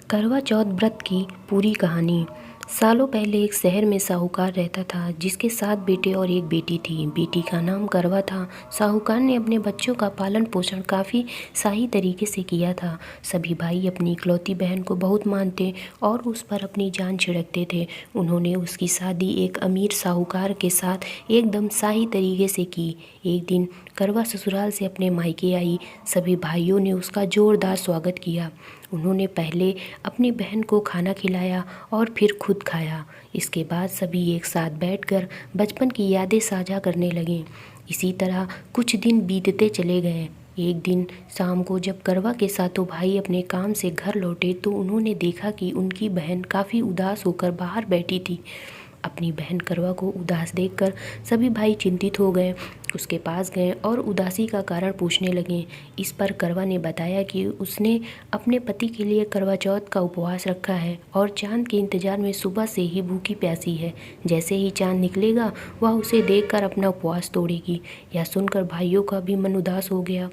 करवा चौथ व्रत की पूरी कहानी। सालों पहले एक शहर में साहूकार रहता था जिसके 7 बेटे और एक बेटी थी। बेटी का नाम करवा था। साहूकार ने अपने बच्चों का पालन पोषण काफ़ी शाही तरीके से किया था। सभी भाई अपनी इकलौती बहन को बहुत मानते और उस पर अपनी जान छिड़कते थे। उन्होंने उसकी शादी एक अमीर साहूकार के साथ एकदम शाही तरीके से की। एक दिन करवा ससुराल से अपने मायके आई। सभी भाइयों ने उसका जोरदार स्वागत किया। उन्होंने पहले अपनी बहन को खाना खिलाया और फिर खुद खाया। इसके बाद सभी एक साथ बैठकर बचपन की यादें साझा करने लगे। इसी तरह कुछ दिन बीतते चले गए। एक दिन शाम को जब करवा के सातों भाई अपने काम से घर लौटे तो उन्होंने देखा कि उनकी बहन काफ़ी उदास होकर बाहर बैठी थी। अपनी बहन करवा को उदास देखकर सभी भाई चिंतित हो गए। उसके पास गए और उदासी का कारण पूछने लगे। इस पर करवा ने बताया कि उसने अपने पति के लिए करवा चौथ का उपवास रखा है और चांद के इंतजार में सुबह से ही भूखी प्यासी है। जैसे ही चांद निकलेगा वह उसे देखकर अपना उपवास तोड़ेगी। यह सुनकर भाइयों का भी मन उदास हो गया।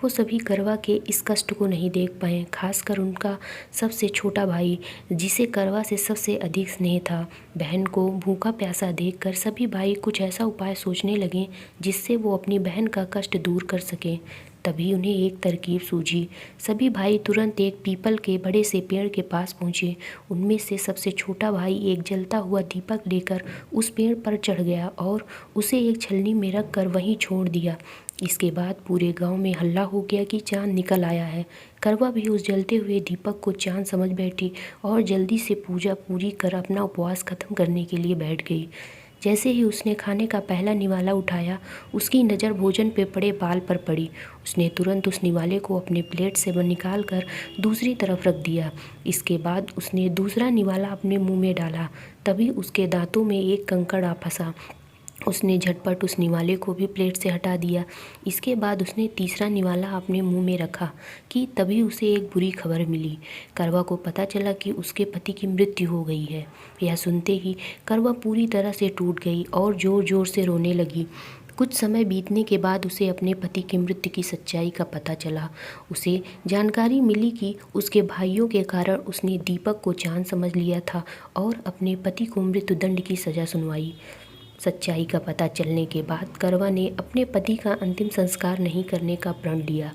वो सभी करवा के इस कष्ट को नहीं देख पाए, खासकर उनका सबसे छोटा भाई जिसे करवा से सबसे अधिक स्नेह था। बहन को भूखा प्यासा देखकर सभी भाई कुछ ऐसा उपाय सोचने लगे जिससे वो अपनी बहन का कष्ट दूर कर सकें। तभी उन्हें एक तरकीब सूझी। सभी भाई तुरंत एक पीपल के बड़े से पेड़ के पास पहुँचे। उनमें से सबसे छोटा भाई एक जलता हुआ दीपक लेकर उस पेड़ पर चढ़ गया और उसे एक छलनी में रख कर वहीं छोड़ दिया। इसके बाद पूरे गांव में हल्ला हो गया कि चांद निकल आया है। करवा भी उस जलते हुए दीपक को चांद समझ बैठी और जल्दी से पूजा पूरी कर अपना उपवास खत्म करने के लिए बैठ गई। जैसे ही उसने खाने का पहला निवाला उठाया उसकी नज़र भोजन पे पड़े बाल पर पड़ी। उसने तुरंत उस निवाले को अपने प्लेट से निकाल कर दूसरी तरफ रख दिया। इसके बाद उसने दूसरा निवाला अपने मुंह में डाला। तभी उसके दांतों में एक कंकड़ आ फंसा। उसने झटपट उस निवाले को भी प्लेट से हटा दिया। इसके बाद उसने तीसरा निवाला अपने मुंह में रखा कि तभी उसे एक बुरी खबर मिली। करवा को पता चला कि उसके पति की मृत्यु हो गई है। यह सुनते ही करवा पूरी तरह से टूट गई और ज़ोर ज़ोर से रोने लगी। कुछ समय बीतने के बाद उसे अपने पति की मृत्यु की सच्चाई का पता चला। उसे जानकारी मिली कि उसके भाइयों के कारण उसने दीपक को चांद समझ लिया था और अपने पति को मृत्युदंड की सज़ा सुनवाई। सच्चाई का पता चलने के बाद करवा ने अपने पति का अंतिम संस्कार नहीं करने का प्रण लिया।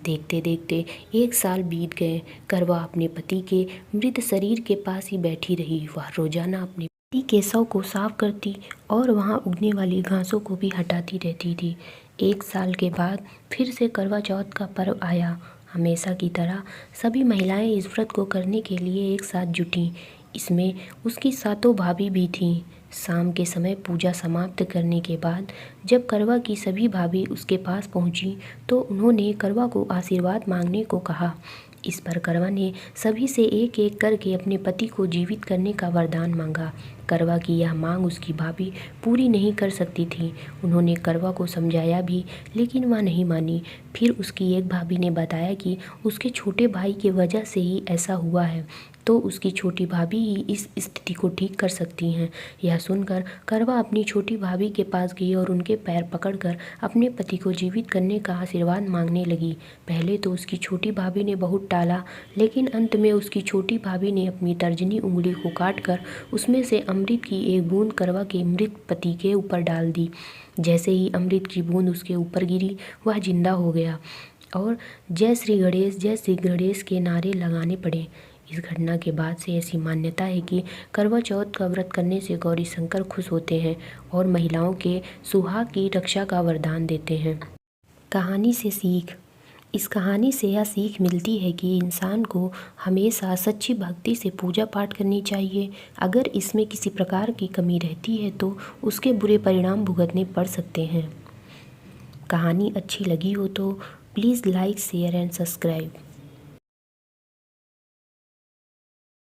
देखते देखते 1 साल बीत गए। करवा अपने पति के मृत शरीर के पास ही बैठी रही। वह रोजाना अपने पति के शव को साफ करती और वहां उगने वाली घासों को भी हटाती रहती थी। 1 साल के बाद फिर से करवा चौथ का पर्व आया। हमेशा की तरह सभी महिलाएं इस व्रत को करने के लिए एक साथ जुटीं। इसमें उसकी सातों भाभी भी थीं। शाम के समय पूजा समाप्त करने के बाद जब करवा की सभी भाभी उसके पास पहुंची तो उन्होंने करवा को आशीर्वाद मांगने को कहा। इस पर करवा ने सभी से एक एक करके अपने पति को जीवित करने का वरदान मांगा। करवा की यह मांग उसकी भाभी पूरी नहीं कर सकती थी। उन्होंने करवा को समझाया भी लेकिन वह नहीं मानी। फिर उसकी एक भाभी ने बताया कि उसके छोटे भाई की वजह से ही ऐसा हुआ है, तो उसकी छोटी भाभी ही इस स्थिति को ठीक कर सकती हैं। यह सुनकर करवा अपनी छोटी भाभी के पास गई और उनके पैर पकड़कर अपने पति को जीवित करने का आशीर्वाद मांगने लगी। पहले तो उसकी छोटी भाभी ने बहुत टाला, लेकिन अंत में उसकी छोटी भाभी ने अपनी तर्जनी उंगली को काटकर उसमें से अमृत की एक बूंद करवा के मृत पति के ऊपर डाल दी। जैसे ही अमृत की बूंद उसके ऊपर गिरी वह जिंदा हो गया और जय श्री गणेश के नारे लगाने पड़े। इस घटना के बाद से ऐसी मान्यता है कि करवा चौथ का व्रत करने से गौरी शंकर खुश होते हैं और महिलाओं के सुहाग की रक्षा का वरदान देते हैं। कहानी से सीख। इस कहानी से यह सीख मिलती है कि इंसान को हमेशा सच्ची भक्ति से पूजा पाठ करनी चाहिए। अगर इसमें किसी प्रकार की कमी रहती है तो उसके बुरे परिणाम भुगतने पड़ सकते हैं। कहानी अच्छी लगी हो तो please like, share and subscribe.